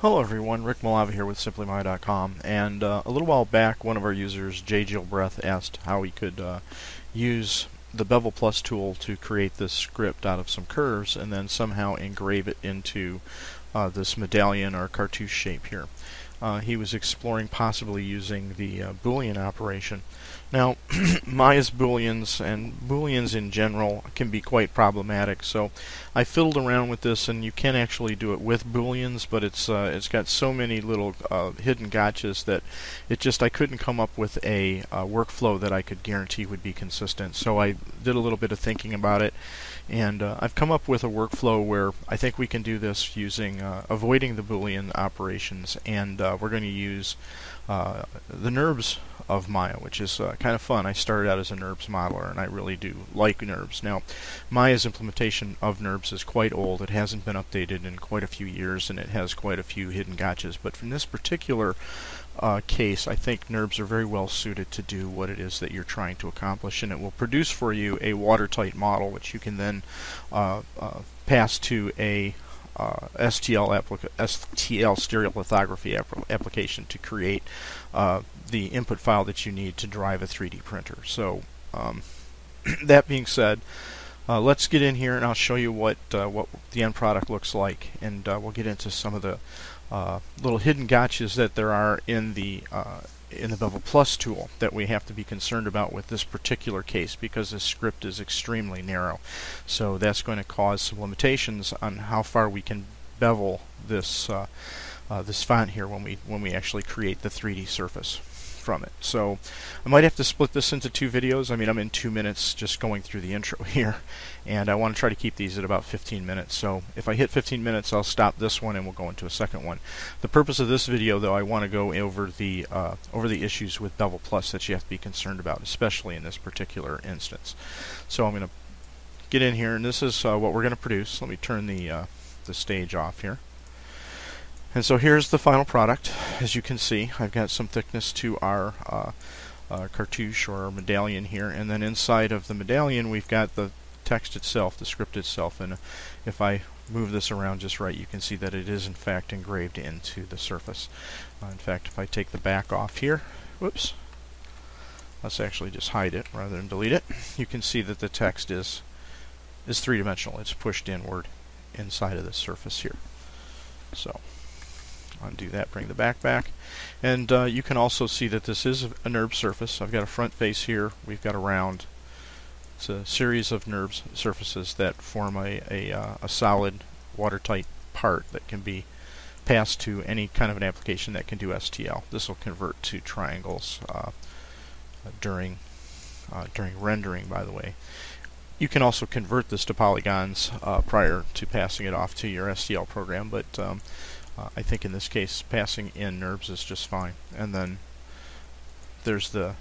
Hello everyone, Rick Malava here with SimplyMy.com, and a little while back one of our users, J. Gilbreth, asked how he could use the Bevel Plus tool to create this script out of some curves and then somehow engrave it into this medallion or cartouche shape here. He was exploring possibly using the Boolean operation. Now, Maya's Booleans and Booleans in general can be quite problematic, so I fiddled around with this, and you can actually do it with Booleans, but it's got so many little hidden gotchas that I couldn't come up with a workflow that I could guarantee would be consistent. So I did a little bit of thinking about it, and I've come up with a workflow where I think we can do this using avoiding the Boolean operations, and we're going to use the NURBS of Maya, which is kind of fun. I started out as a NURBS modeler, and I really do like NURBS. Now, Maya's implementation of NURBS is quite old. It hasn't been updated in quite a few years, and it has quite a few hidden gotchas. But from this particular case, I think NURBS are very well suited to do what it is that you're trying to accomplish, and it will produce for you a watertight model, which you can then pass to a STL stereolithography application to create the input file that you need to drive a 3D printer. So that being said, let's get in here and I'll show you what the end product looks like, and we'll get into some of the little hidden gotchas that there are in the Bevel Plus tool that we have to be concerned about with this particular case, because this script is extremely narrow. So that's going to cause some limitations on how far we can bevel this this font here when we actually create the 3D surface from it. So I might have to split this into two videos. I mean, I'm in 2 minutes just going through the intro here, and I want to try to keep these at about 15 minutes. So if I hit 15 minutes, I'll stop this one and we'll go into a second one. The purpose of this video, though, I want to go over the issues with Bevel Plus that you have to be concerned about, especially in this particular instance. So I'm going to get in here, and this is what we're going to produce. Let me turn the stage off here. And so here's the final product. As you can see, I've got some thickness to our cartouche or our medallion here, and then inside of the medallion we've got the text itself, the script itself, and if I move this around just right, you can see that it is in fact engraved into the surface. In fact, if I take the back off here, whoops, let's actually just hide it rather than delete it, you can see that the text is three-dimensional. It's pushed inward inside of the surface here. So undo that, bring the back, and you can also see that this is a NURBS surface. I've got a front face here, we've got a round. It's a series of NURBS surfaces that form a solid watertight part that can be passed to any kind of an application that can do STL. This will convert to triangles during rendering, by the way. You can also convert this to polygons prior to passing it off to your STL program, but I think in this case passing in NURBS is just fine. And then there's the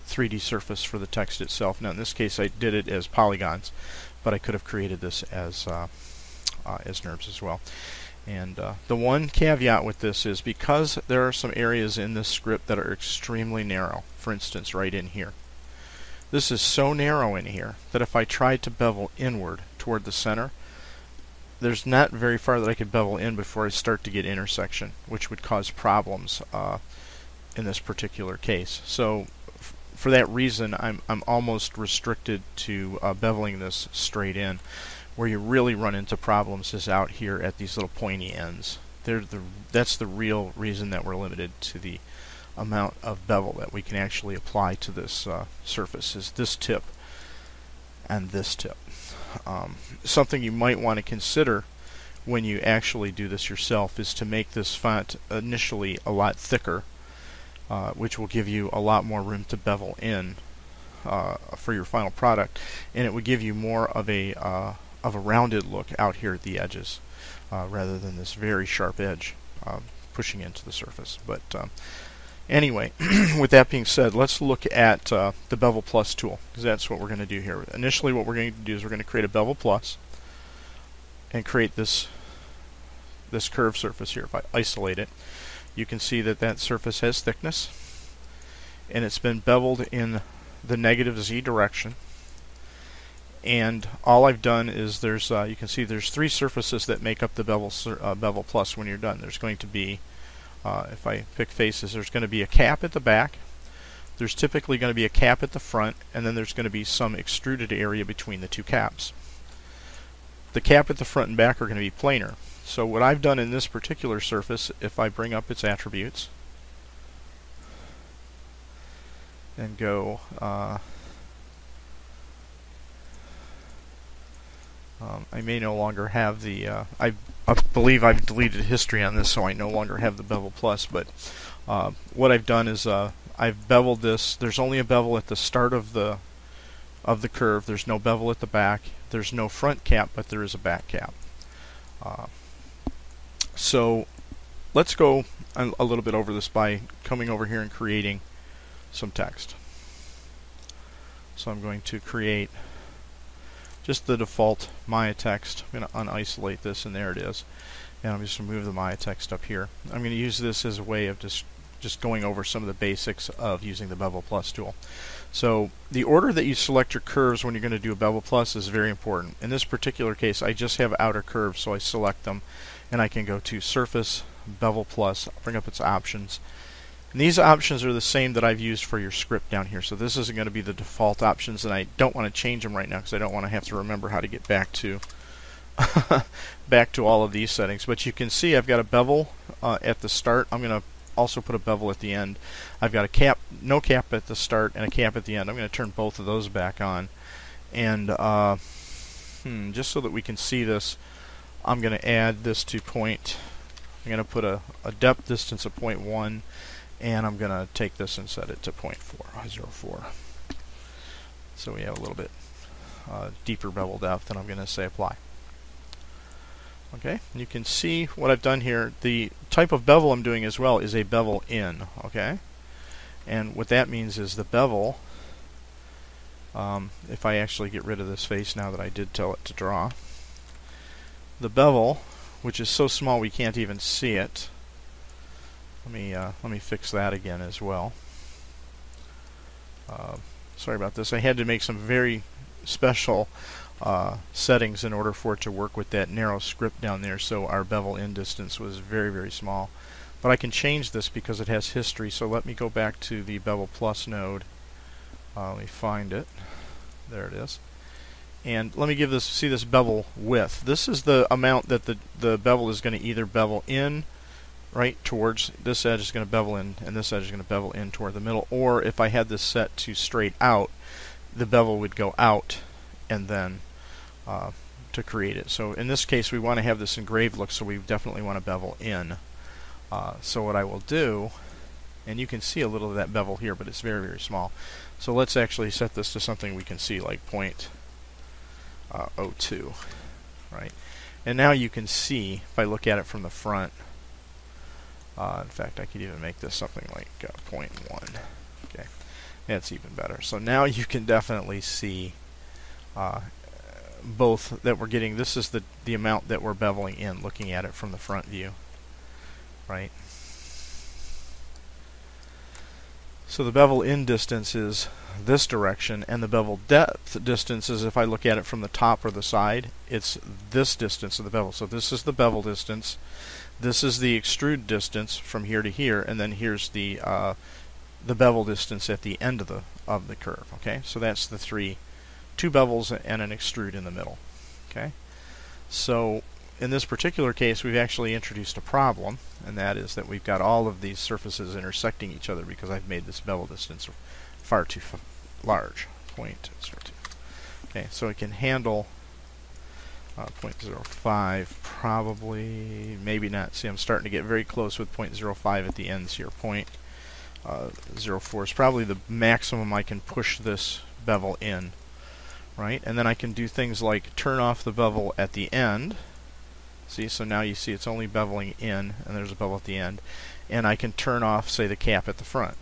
3D surface for the text itself. Now in this case I did it as polygons, but I could have created this as NURBS as well. And the one caveat with this is, because there are some areas in this script that are extremely narrow, for instance right in here. This is so narrow in here that if I tried to bevel inward toward the center, there's not very far that I could bevel in before I start to get intersection, which would cause problems in this particular case. So for that reason, I'm almost restricted to beveling this straight in. Where you really run into problems is out here at these little pointy ends. That's the real reason that we're limited to the amount of bevel that we can actually apply to this surface, is this tip and this tip. Something you might want to consider when you actually do this yourself is to make this font initially a lot thicker, which will give you a lot more room to bevel in for your final product, and it would give you more of a rounded look out here at the edges rather than this very sharp edge pushing into the surface. But anyway, with that being said, let's look at the Bevel Plus tool, because that's what we're going to do here. Initially what we're going to do is we're going to create a Bevel Plus and create this curved surface here. If I isolate it, you can see that that surface has thickness, and it's been beveled in the -z direction, and all I've done is there's you can see there's 3 surfaces that make up the bevel plus when you're done. There's going to be, if I pick faces, there's going to be a cap at the back, there's typically going to be a cap at the front, and then there's going to be some extruded area between the 2 caps. The cap at the front and back are going to be planar. So what I've done in this particular surface, if I bring up its attributes and go I may no longer have the I believe I've deleted history on this, so I no longer have the bevel plus, but what I've done is I've beveled this. There's only a bevel at the start of the curve. There's no bevel at the back. There's no front cap, but there is a back cap. So let's go a little bit over this by coming over here and creating some text. So I'm going to create just the default Maya text. I'm going to unisolate this, and there it is. And I'm just going to move the Maya text up here. I'm going to use this as a way of just going over some of the basics of using the Bevel Plus tool. So the order that you select your curves when you're going to do a Bevel Plus is very important. In this particular case, I just have outer curves, so I select them, and I can go to Surface, Bevel Plus, bring up its options. And these options are the same that I've used for your script down here. So this isn't going to be the default options, and I don't want to change them right now because I don't want to have to remember how to get back to back to all of these settings. But you can see I've got a bevel at the start. I'm going to also put a bevel at the end. I've got a cap, no cap at the start, and a cap at the end. I'm going to turn both of those back on. And just so that we can see this, I'm going to add this to point. I'm going to put a depth distance of 0.1. And I'm going to take this and set it to 0.404. So we have a little bit deeper bevel depth, and I'm going to say apply. Okay, and you can see what I've done here. The type of bevel I'm doing as well is a bevel in. Okay, and what that means is the bevel, if I actually get rid of this face now that I did tell it to draw, the bevel, which is so small we can't even see it. Let me fix that again as well. Sorry about this. I had to make some very special settings in order for it to work with that narrow script down there, so our bevel in distance was very, very small. But I can change this because it has history, so let me go back to the Bevel Plus node. Let me find it. There it is. And let me give this, see this bevel width. This is the amount that the bevel is going to either bevel in, right towards this edge is going to bevel in, and this edge is going to bevel in toward the middle. Or if I had this set to straight out, the bevel would go out and then to create it. So in this case, we want to have this engraved look, so we definitely want to bevel in. So what I will do, and you can see a little of that bevel here, but it's very, very small. So let's actually set this to something we can see, like 0.02, right? And now you can see, if I look at it from the front, in fact, I could even make this something like 0.1. Okay, that's even better. So now you can definitely see both that we're getting. This is the amount that we're beveling in, looking at it from the front view, right? So the bevel in distance is this direction, and the bevel depth distance is, if I look at it from the top or the side, it's this distance of the bevel. So this is the bevel distance. This is the extrude distance from here to here, and then here's the bevel distance at the end of the curve. Okay, so that's the two bevels and an extrude in the middle. Okay, so in this particular case, we've actually introduced a problem, and that is that we've got all of these surfaces intersecting each other because I've made this bevel distance far too large. 0.02. Okay, so it can handle 0.05, probably, maybe not. See, I'm starting to get very close with 0.05 at the ends here. 0.04 is probably the maximum I can push this bevel in, right? And then I can do things like turn off the bevel at the end. See, so now you see it's only beveling in, and there's a bevel at the end. And I can turn off, say, the cap at the front.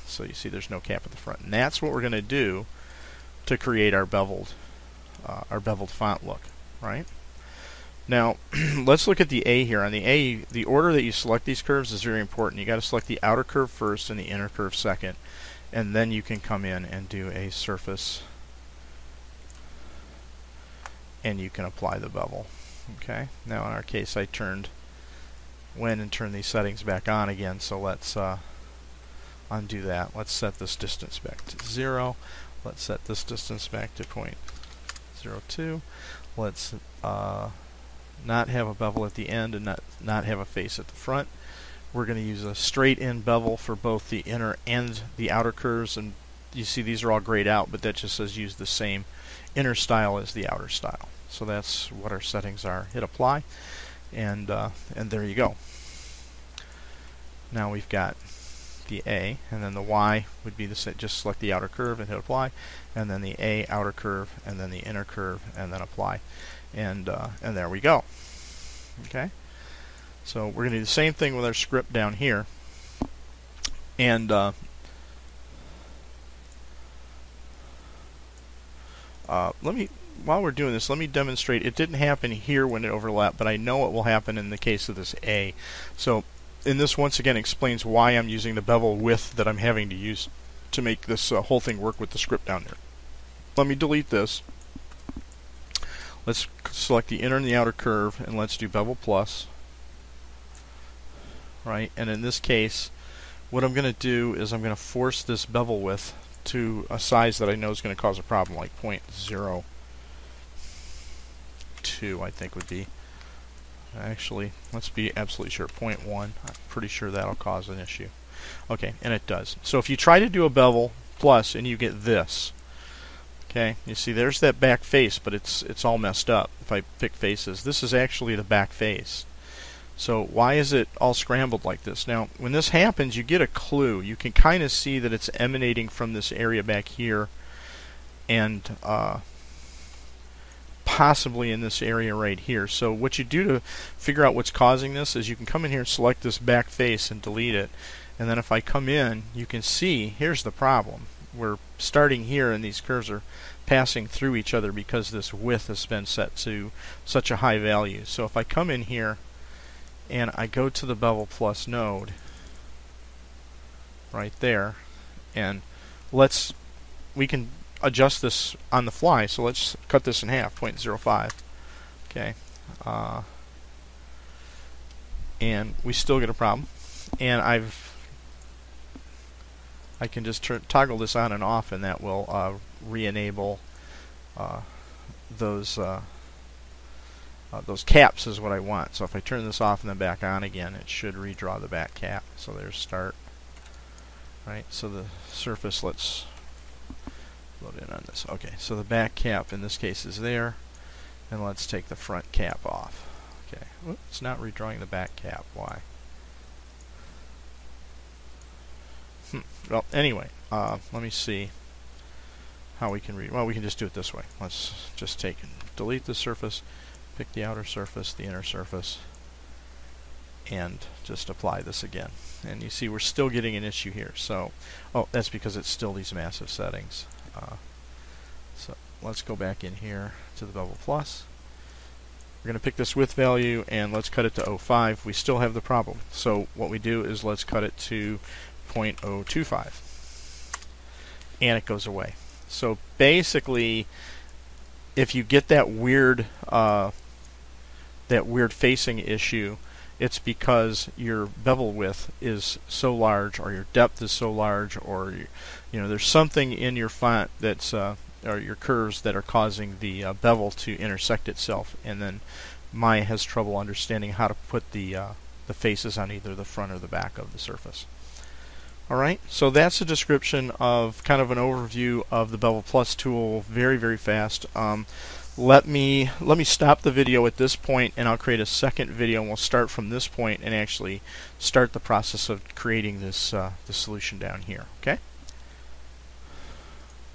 So you see there's no cap at the front. And that's what we're going to do to create our beveled font look. Right? Now, let's look at the A here. On the A, the order that you select these curves is very important. You got to select the outer curve first and the inner curve second, and then you can come in and do a surface and you can apply the bevel. Okay, now in our case I went and turned these settings back on again, so let's undo that. Let's set this distance back to 0. Let's set this distance back to 0.02. Let's not have a bevel at the end and not have a face at the front. We're going to use a straight in bevel for both the inner and the outer curves, and you see these are all grayed out, but that just says use the same inner style as the outer style. So that's what our settings are. Hit apply, and there you go. Now we've got the A, and then the Y would be the same. Just select the outer curve and hit apply, and then the A outer curve, and then the inner curve, and then apply, and there we go. Okay. So we're going to do the same thing with our script down here, and while we're doing this, let me demonstrate. It didn't happen here when it overlapped, but I know it will happen in the case of this A. So, and this once again explains why I'm using the bevel width that I'm having to use to make this whole thing work with the script down there. Let me delete this. Let's select the inner and the outer curve, and let's do bevel plus. Right, and in this case, what I'm going to do is I'm going to force this bevel width to a size that I know is going to cause a problem, like 0.02, I think would be. Actually, let's be absolutely sure, 0.1. I'm pretty sure that'll cause an issue. Okay, and it does. So if you try to do a bevel plus and you get this, okay, you see there's that back face, but it's all messed up. If I pick faces, this is actually the back face. So why is it all scrambled like this? Now, when this happens, you get a clue. You can kind of see that it's emanating from this area back here, and possibly in this area right here. So what you do to figure out what's causing this is you can come in here and select this back face and delete it. And then if I come in, you can see, here's the problem. We're starting here, and these curves are passing through each other because this width has been set to such a high value. So if I come in here, and I go to the bevel plus node right there, and we can adjust this on the fly. So let's cut this in half, 0.05. Okay, and we still get a problem. And I can just toggle this on and off, and that will re-enable those caps is what I want. So if I turn this off and then back on again, it should redraw the back cap. So there's start. Right, so the surface, let's load in on this. Okay, so the back cap in this case is there, and let's take the front cap off. Okay, oops, it's not redrawing the back cap. Why? Well, anyway, let me see how we can well, we can just do it this way. Let's just take and delete the surface, pick the outer surface, the inner surface, and just apply this again. And you see we're still getting an issue here. So, oh, that's because it's still these massive settings. So let's go back in here to the bevel plus. We're going to pick this width value, and let's cut it to 0.05. We still have the problem. So what we do is let's cut it to 0.025, and it goes away. So basically, if you get that weird facing issue, it's because your bevel width is so large, or your depth is so large, or there's something in your font that's or your curves that are causing the bevel to intersect itself, and then Maya has trouble understanding how to put the faces on either the front or the back of the surface. Alright, so that's a description of kind of an overview of the Bevel Plus tool, very, very fast. Let me stop the video at this point, and I'll create a second video, and we'll start from this point and actually start the process of creating this the solution down here. Okay?